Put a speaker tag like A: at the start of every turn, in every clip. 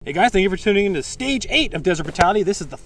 A: Hey guys, thank you for tuning in to Stage 8 of Desert Brutality. This is the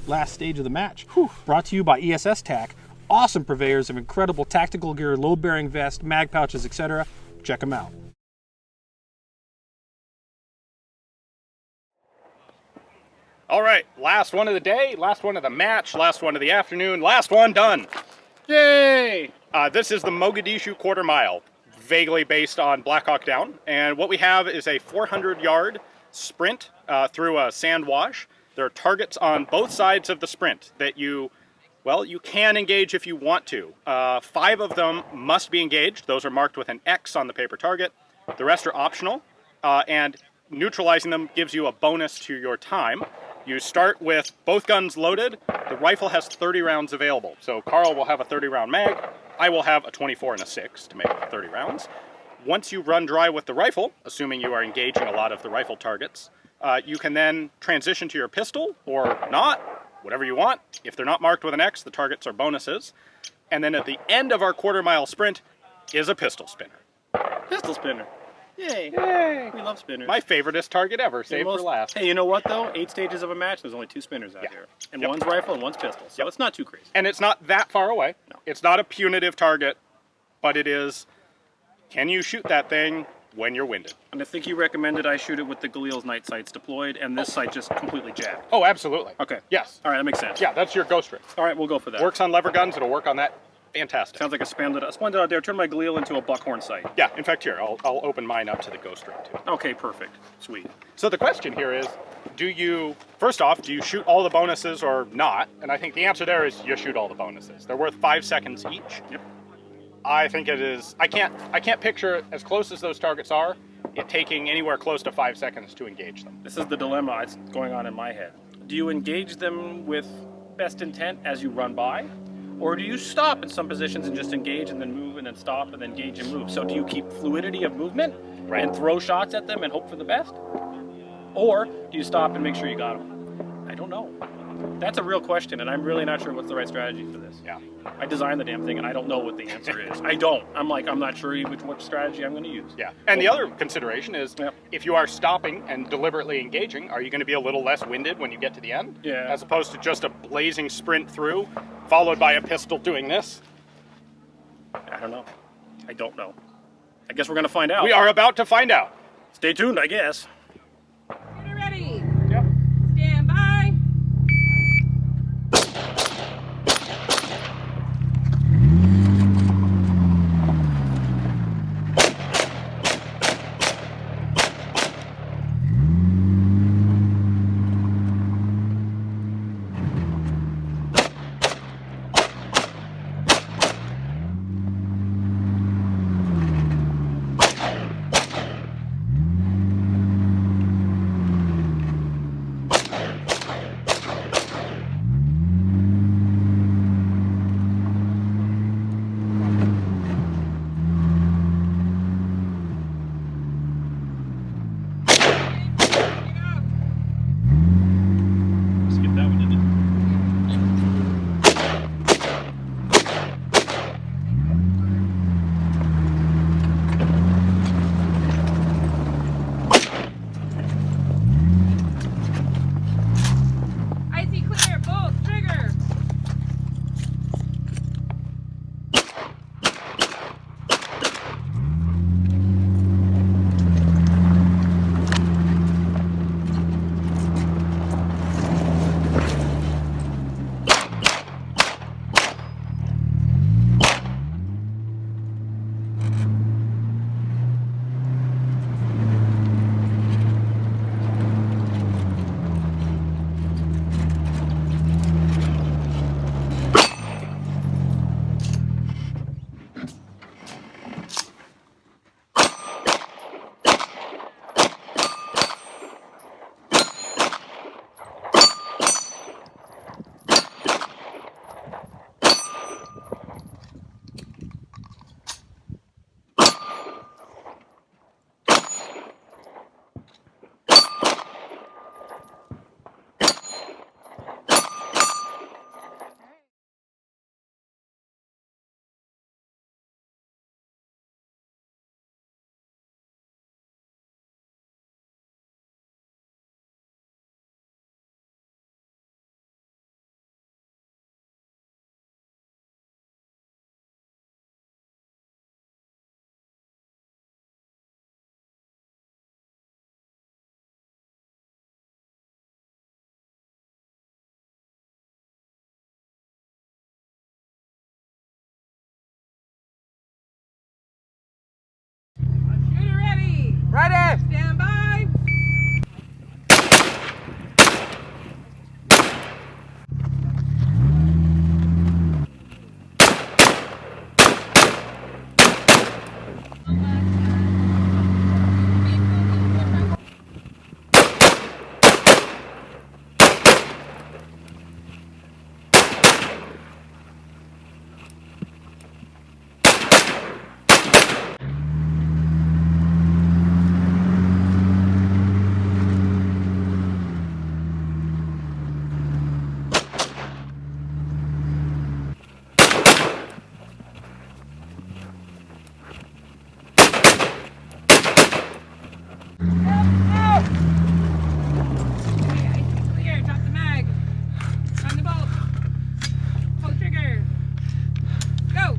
A: last stage of the match. Brought to you by ESSTAC. Awesome purveyors of incredible tactical gear, load-bearing vests, mag pouches, etc. Check them out.
B: All right, last one of the day, last one of the match, last one of the afternoon, last one done. Yay! This is the Mogadishu quarter mile, vaguely based on Black Hawk Down. And what we have is a 400-yard sprint through a sand wash. There are targets on both sides of the sprint that you can engage if you want to. 5 of them must be engaged. Those are marked with an X on the paper target. The rest are optional, and neutralizing them gives you a bonus to your time. You start with both guns loaded. The rifle has 30 rounds available. So Carl will have a 30-round mag. I will have a 24 and a 6 to make 30 rounds. Once you run dry with the rifle, assuming you are engaging a lot of the rifle targets, you can then transition to your pistol or not, whatever you want. If they're not marked with an X, the targets are bonuses. And then at the end of our quarter mile sprint is a pistol spinner.
C: Pistol spinner. Yay. Yay. We love spinners.
B: My favoriteest target ever, saved for last.
C: Hey, you know what though? 8 stages of a match, there's only 2 spinners out here. And one's rifle and one's pistol, so it's not too crazy.
B: And it's not that far away.
C: No.
B: It's not a punitive target, but it is, can you shoot that thing when you're winded?
C: And I think you recommended I shoot it with the Galil's night sights deployed, and this sight just completely jabbed.
B: Oh, absolutely.
C: Okay.
B: Yes.
C: All right, that makes sense.
B: Yeah, that's your ghost ring.
C: All right, we'll go for that.
B: Works on lever guns, it'll work on that. Fantastic.
C: Sounds like a splendid out there. Turn my Galil into a buckhorn sight.
B: Yeah, in fact, here, I'll open mine up to the ghost ring too.
C: Okay, perfect. Sweet.
B: So the question here is, first off, do you shoot all the bonuses or not? And I think the answer there is you shoot all the bonuses. They're worth 5 seconds each.
C: Yep.
B: I think it is, I can't picture, as close as those targets are, it taking anywhere close to 5 seconds to engage them.
C: This is the dilemma that's going on in my head. Do you engage them with best intent as you run by? Or do you stop in some positions and just engage and then move and then stop and then engage and move? So do you keep fluidity of movement and throw shots at them and hope for the best? Or do you stop and make sure you got them? I don't know. That's a real question, and I'm really not sure what's the right strategy for this.
B: Yeah.
C: I designed the damn thing, and I don't know what the answer is. I don't. I'm not sure which strategy I'm going to use.
B: Yeah. And the other consideration is, if you are stopping and deliberately engaging, are you going to be a little less winded when you get to the end?
C: Yeah.
B: As opposed to just a blazing sprint through, followed by a pistol doing this?
C: I don't know. I don't know. I guess we're going to find out.
B: We are about to find out.
C: Stay tuned, I guess.
D: Get ready.
B: Yep.
D: Stand by. left. Stand by. Clear. Drop the mag. On the bolt. Pull trigger. Go.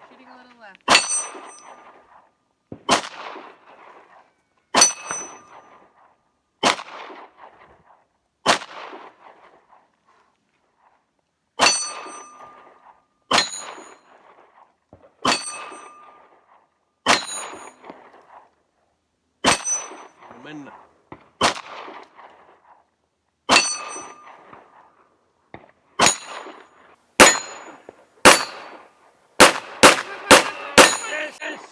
D: Shooting a little left.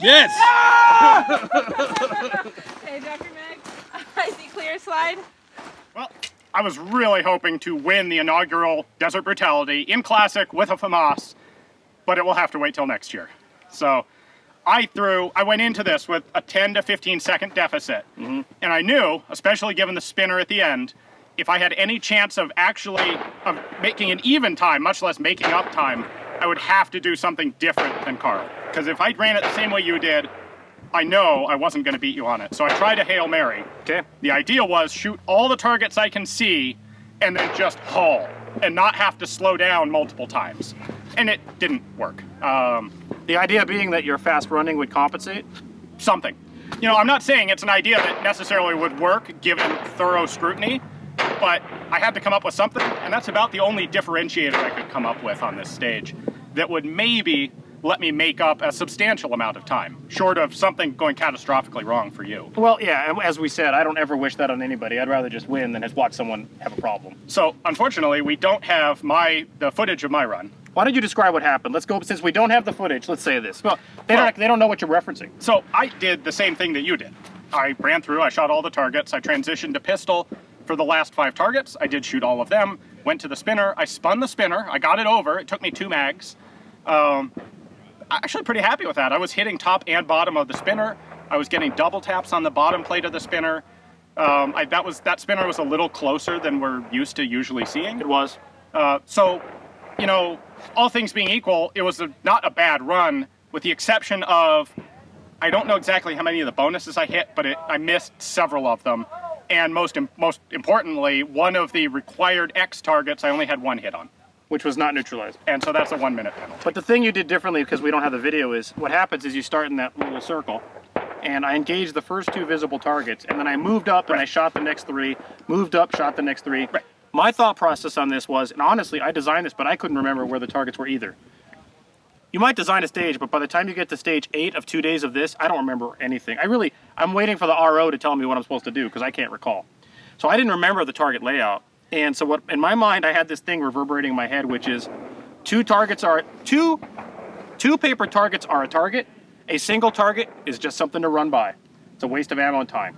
A: Yes!
D: Hey, Dr. Meg. I see clear slide.
B: Well, I was really hoping to win the inaugural Desert Brutality in Classic with a FAMAS, but it will have to wait till next year. So I went into this with a 10 to 15 second deficit. And I knew, especially given the spinner at the end, if I had any chance of making an even time, much less making up time, I would have to do something different than Carl. Because if I ran it the same way you did, I know I wasn't going to beat you on it. So I tried a Hail Mary.
C: Okay.
B: The idea was shoot all the targets I can see and then just haul and not have to slow down multiple times. And it didn't work.
C: The idea being that your fast running would compensate?
B: Something. You know, I'm not saying it's an idea that necessarily would work given thorough scrutiny, but I had to come up with something, and that's about the only differentiator I could come up with on this stage that would maybe let me make up a substantial amount of time, short of something going catastrophically wrong for you.
C: Well, yeah, as we said, I don't ever wish that on anybody. I'd rather just win than just watch someone have a problem.
B: So, unfortunately, we don't have the footage of my run.
C: Why don't you describe what happened? Let's go, since we don't have the footage, let's say this. Well, they don't know what you're referencing.
B: So, I did the same thing that you did. I ran through, I shot all the targets, I transitioned to pistol for the last 5 targets. I did shoot all of them, went to the spinner, I spun the spinner, I got it over, it took me 2 mags. Actually pretty happy with that. I was hitting top and bottom of the spinner. I was getting double taps on the bottom plate of the spinner. That spinner was a little closer than we're used to usually seeing.
C: It was.
B: So, you know, all things being equal, it was not a bad run, with the exception of I don't know exactly how many of the bonuses I hit, but I missed several of them. And most importantly, one of the required X targets I only had one hit on.
C: Which was not neutralized.
B: And so that's a 1 minute penalty.
C: But the thing you did differently, because we don't have the video, is what happens is you start in that little circle, and I engaged the first 2 visible targets, and then I moved up and I shot the next 3, moved up, shot the next 3.
B: Right.
C: My thought process on this was, and honestly, I designed this, but I couldn't remember where the targets were either. You might design a stage, but by the time you get to stage 8 of 2 days of this, I don't remember anything. I'm waiting for the RO to tell me what I'm supposed to do, because I can't recall. So I didn't remember the target layout. And so what, in my mind, I had this thing reverberating in my head, which is two paper targets are a target. A single target is just something to run by. It's a waste of ammo and time.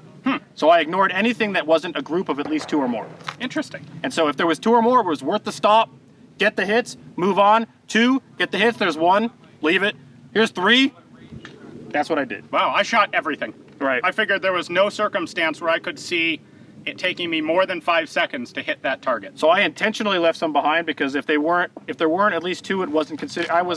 C: So I ignored anything that wasn't a group of at least 2 or more.
B: Interesting.
C: And so if there was 2 or more, it was worth the stop, get the hits, move on. 2, get the hits, there's 1, leave it. Here's 3. That's what I did.
B: Wow, I shot everything.
C: Right.
B: I figured there was no circumstance where I could see it taking me more than 5 seconds to hit that target.
C: So I intentionally left some behind because if there weren't at least 2, I wasn't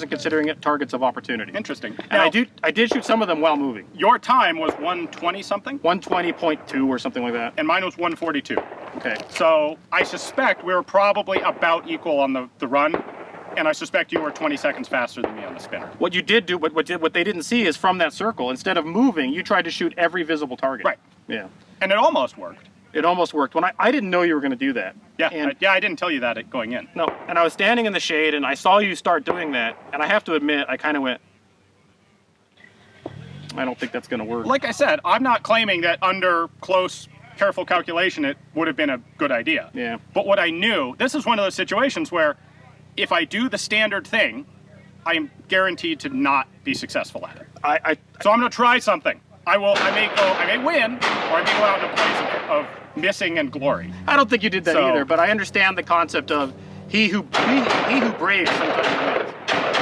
C: considering it targets of opportunity.
B: Interesting.
C: And
B: Now,
C: I did shoot some of them while moving.
B: your time was 120 something,
C: 120.2 or something like that.
B: and mine was 142.
C: Okay.
B: So I suspect we were probably about equal on the run, and I suspect you were 20 seconds faster than me on the spinner.
C: What you did do, what they didn't see is from that circle, instead of moving, you tried to shoot every visible target.
B: Right.
C: Yeah.
B: And it almost worked.
C: It almost worked. When I didn't know you were going to do that.
B: Yeah,
C: And
B: I didn't tell you that going in.
C: no, and I was standing in the shade, and I saw you start doing that, and I have to admit, I kind of went, I don't think that's going to work.
B: Like I said, I'm not claiming that under close, careful calculation it would have been a good idea.
C: Yeah.
B: But what I knew, this is one of those situations where if I do the standard thing, I am guaranteed to not be successful at it. So I'm going to try something. I may win, or I may go out in a place of missing and glory.
C: I don't think you did that
B: So-
C: either, but I understand the concept of he who braves sometimes wins.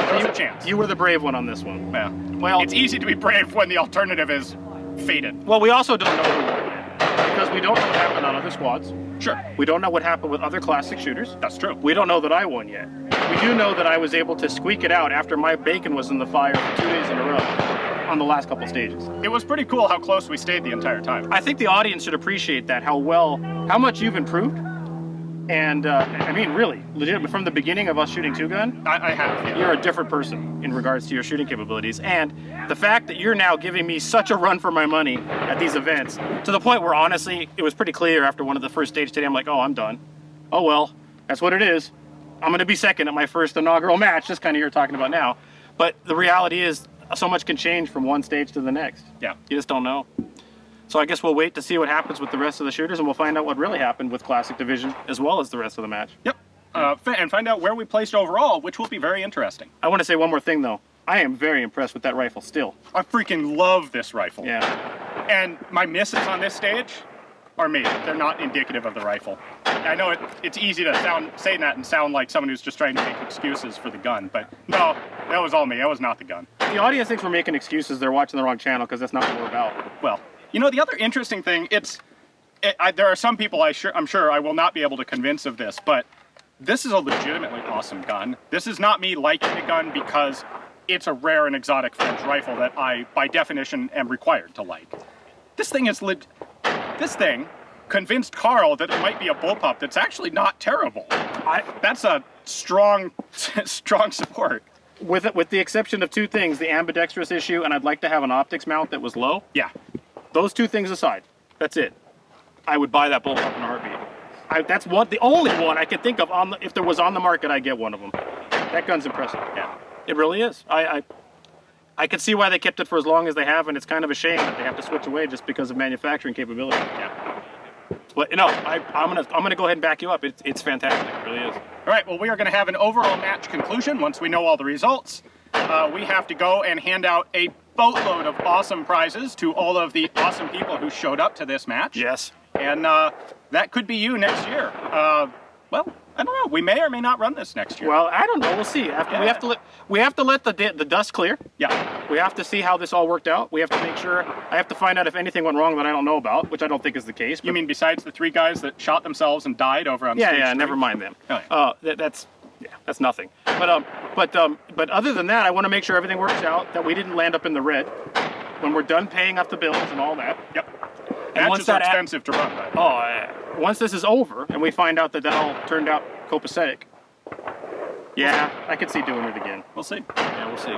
B: There's a chance.
C: You were the brave one on this one.
B: Yeah.
C: Well,
B: It's easy to be brave when the alternative is fated.
C: well, we also don't know who won yet, because we don't know what happened on other squads.
B: Sure.
C: We don't know what happened with other classic shooters.
B: That's true.
C: We don't know that I won yet. We do know that I was able to squeak it out after my bacon was in the fire for 2 days in a row on the last couple stages.
B: It was pretty cool how close we stayed the entire time.
C: I think the audience should appreciate that, how much you've improved. And I mean, really, legitimately, from the beginning of us shooting 2-gun,
B: I have. Yeah.
C: you're a different person in regards to your shooting capabilities. And the fact that you're now giving me such a run for my money at these events, to the point where honestly, it was pretty clear after one of the first stage today, I'm like, oh, I'm done. Oh, well, that's what it is. I'm going to be second at my first inaugural match, just kind of you're talking about now. But the reality is, so much can change from one stage to the next.
B: Yeah.
C: You just don't know. So I guess we'll wait to see what happens with the rest of the shooters, and we'll find out what really happened with Classic Division, as well as the rest of the match.
B: Yep. And find out where we placed overall, which will be very interesting.
C: I want to say one more thing, though. I am very impressed with that rifle still.
B: I freaking love this rifle.
C: Yeah.
B: And my misses on this stage are me. They're not indicative of the rifle. I know it's easy to say that and sound like someone who's just trying to make excuses for the gun, but no, that was all me. That was not the gun.
C: If the audience thinks we're making excuses, they're watching the wrong channel, because that's not what we're about.
B: Well, you know, the other interesting thing, there are some people I'm sure I will not be able to convince of this, but this is a legitimately awesome gun. This is not me liking the gun because it's a rare and exotic French rifle that I, by definition, am required to like. This thing convinced Carl that it might be a bullpup that's actually not terrible. That's a strong support.
C: With the exception of 2 things, the ambidextrous issue, and I'd like to have an optics mount that was low.
B: Yeah.
C: Those 2 things aside, that's it. I would buy that bullpup in a heartbeat. That's the only one I can think of if there was on the market, I'd get one of them. That gun's impressive.
B: Yeah.
C: It really is. I can see why they kept it for as long as they have, and it's kind of a shame that they have to switch away just because of manufacturing capability.
B: Yeah.
C: But you know, I'm gonna go ahead and back you up. It's fantastic. It really is.
B: All right, well, we are going to have an overall match conclusion once we know all the results. We have to go and hand out a boatload of awesome prizes to all of the awesome people who showed up to this match.
C: Yes.
B: And that could be you next year. Well, I don't know. We may or may not run this next year.
C: Well, I don't know. We'll see. We have to let the dust clear.
B: Yeah.
C: We have to see how this all worked out. We have to make sure. I have to find out if anything went wrong that I don't know about, which I don't think is the case.
B: You mean besides the 3 guys that shot themselves and died over on stage 3?
C: Never mind them.
B: Oh, yeah.
C: That's nothing. But other than that, I want to make sure everything works out. That we didn't land up in the red. when we're done paying up the bills and all that.
B: Yep.
C: And once
B: Matches are
C: that
B: expensive to run, but
C: Oh, once this is over and we find out that all turned out copacetic, yeah, I could see doing it again.
E: We'll see. Yeah, we'll see.